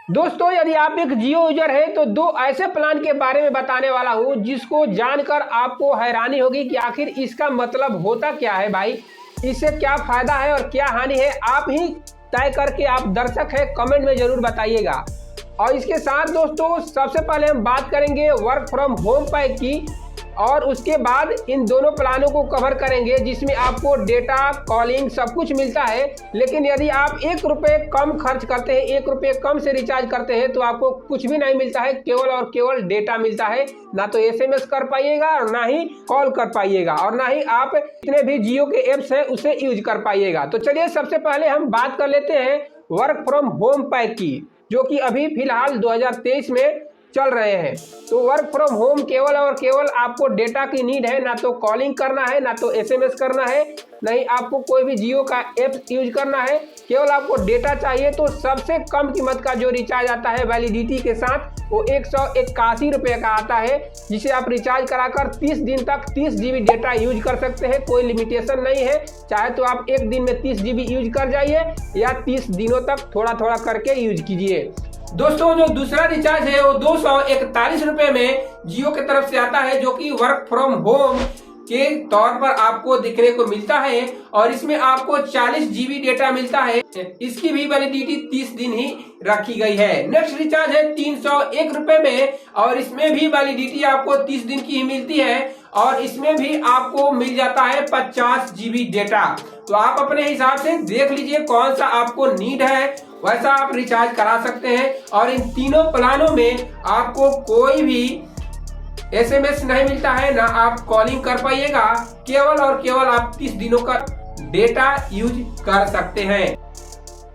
दोस्तों यदि आप एक जियो यूजर है तो दो ऐसे प्लान के बारे में बताने वाला हूं जिसको जानकर आपको हैरानी होगी कि आखिर इसका मतलब होता क्या है भाई, इससे क्या फायदा है और क्या हानि है। आप ही तय करके, आप दर्शक है, कमेंट में जरूर बताइएगा। और इसके साथ दोस्तों सबसे पहले हम बात करेंगे वर्क फ्रॉम होम पैक की, और उसके बाद इन दोनों प्लानों को कवर करेंगे जिसमें आपको डेटा, कॉलिंग सब कुछ मिलता है। लेकिन यदि आप 1 रुपये कम खर्च करते हैं, 1 रुपये कम से रिचार्ज करते हैं तो आपको कुछ भी नहीं मिलता है, केवल और केवल डेटा मिलता है। ना तो SMS कर पाइएगा और ना ही कॉल कर पाइएगा और ना ही आप जितने भी जियो के एप्स हैं उसे यूज कर पाइएगा। तो चलिए सबसे पहले हम बात कर लेते हैं वर्क फ्रॉम होम पैक की, जो कि अभी फिलहाल 2023 में चल रहे हैं। तो वर्क फ्रॉम होम केवल और केवल आपको डेटा की नीड है, ना तो कॉलिंग करना है, ना तो SMS करना है, नहीं आपको कोई भी जियो का ऐप यूज करना है, केवल आपको डेटा चाहिए। तो सबसे कम कीमत का जो रिचार्ज आता है वैलिडिटी के साथ वो 181 रुपये का आता है, जिसे आप रिचार्ज कराकर 30 दिन तक 30 GB डेटा यूज कर सकते हैं। कोई लिमिटेशन नहीं है, चाहे तो आप एक दिन में 30 GB यूज कर जाइए या 30 दिनों तक थोड़ा थोड़ा करके यूज कीजिए। दोस्तों जो दूसरा रिचार्ज है वो 241 रुपए में जियो की तरफ से आता है, जो कि वर्क फ्रॉम होम के तौर पर आपको दिखने को मिलता है और इसमें आपको 40 GB डेटा मिलता है। इसकी भी वैलिडिटी 30 दिन ही रखी गई है। नेक्स्ट रिचार्ज है 301 रुपए में और इसमें भी वैलिडिटी आपको 30 दिन की ही मिलती है और इसमें भी आपको मिल जाता है 50 GB डेटा। तो आप अपने हिसाब से देख लीजिए कौन सा आपको नीड है, वैसा आप रिचार्ज करा सकते हैं। और इन तीनों प्लानों में आपको कोई भी SMS नहीं मिलता है, ना आप कॉलिंग कर पाइएगा, केवल और केवल आप 30 दिनों का डेटा यूज कर सकते हैं।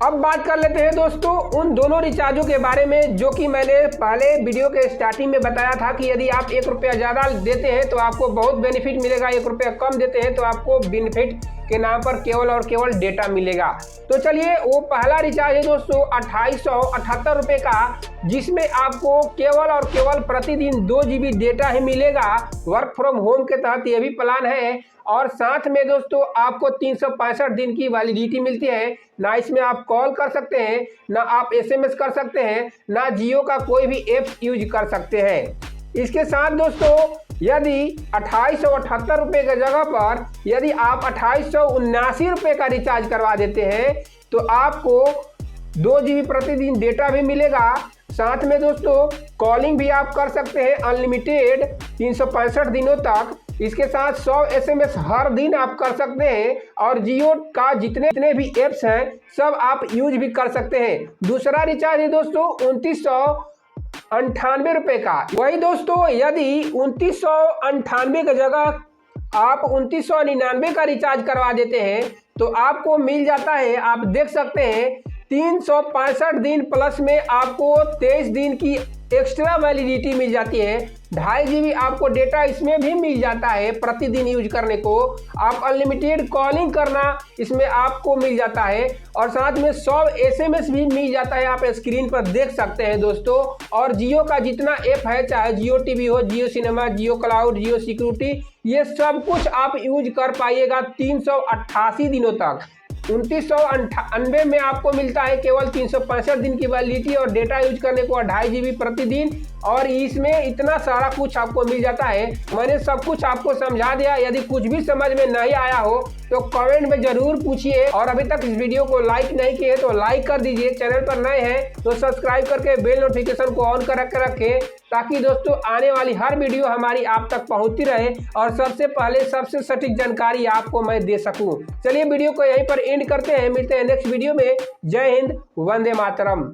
अब बात कर लेते हैं दोस्तों उन दोनों रिचार्जों के बारे में जो कि मैंने पहले वीडियो के स्टार्टिंग में बताया था कि यदि आप 1 रुपया ज़्यादा देते हैं तो आपको बहुत बेनिफिट मिलेगा, 1 रुपया कम देते हैं तो आपको बेनिफिट के नाम पर केवल और केवल डेटा मिलेगा। तो चलिए वो पहला रिचार्ज है दोस्तों 2878 रुपये का, जिसमें आपको केवल और केवल प्रतिदिन 2 GB डेटा ही मिलेगा। वर्क फ्रॉम होम के तहत ये भी प्लान है और साथ में दोस्तों आपको 365 दिन की वैलिडिटी मिलती है। ना इसमें आप कॉल कर सकते हैं, ना आप SMS कर सकते हैं, ना जियो का कोई भी ऐप यूज कर सकते हैं। इसके साथ दोस्तों यदि 2878 रुपये की जगह पर यदि आप 2879 रुपये का रिचार्ज करवा देते हैं तो आपको 2 GB प्रतिदिन डेटा भी मिलेगा। साथ में दोस्तों कॉलिंग भी आप कर सकते हैं अनलिमिटेड 365 दिनों तक। इसके साथ 100 SMS हर दिन आप कर सकते हैं और जियो का जितने भी एप्स हैं सब आप यूज भी कर सकते हैं। दूसरा रिचार्ज है दोस्तों 2998 रुपये का। वही दोस्तों यदि 2998 की जगह आप 2999 का रिचार्ज करवा देते हैं तो आपको मिल जाता है, आप देख सकते हैं 365 दिन प्लस में आपको 23 दिन की एक्स्ट्रा वैलिडिटी मिल जाती है। 2.5 GB आपको डेटा इसमें भी मिल जाता है प्रतिदिन यूज करने को। आप अनलिमिटेड कॉलिंग करना इसमें आपको मिल जाता है और साथ में 100 SMS भी मिल जाता है, आप स्क्रीन पर देख सकते हैं दोस्तों। और जियो का जितना ऐप है, चाहे जियो TV हो, जियो सिनेमा, जियो क्लाउड, जियो सिक्योरिटी, ये सब कुछ आप यूज कर पाइएगा 388 दिनों तक। 2998 में आपको मिलता है केवल 365 दिन की वैलिडिटी और डेटा यूज करने को 2.5 GB प्रतिदिन, और इसमें इतना सारा कुछ आपको मिल जाता है। मैंने सब कुछ आपको समझा दिया। यदि कुछ भी समझ में नहीं आया हो तो कमेंट में जरूर पूछिए और अभी तक इस वीडियो को लाइक नहीं किए तो लाइक कर दीजिए। चैनल पर नए हैं तो सब्सक्राइब करके बेल नोटिफिकेशन को ऑन कर रखें ताकि दोस्तों आने वाली हर वीडियो हमारी आप तक पहुंचती रहे और सबसे पहले सबसे सटीक जानकारी आपको मैं दे सकूं। चलिए वीडियो को यहीं पर एंड करते हैं, मिलते हैं नेक्स्ट वीडियो में। जय हिंद, वंदे मातरम।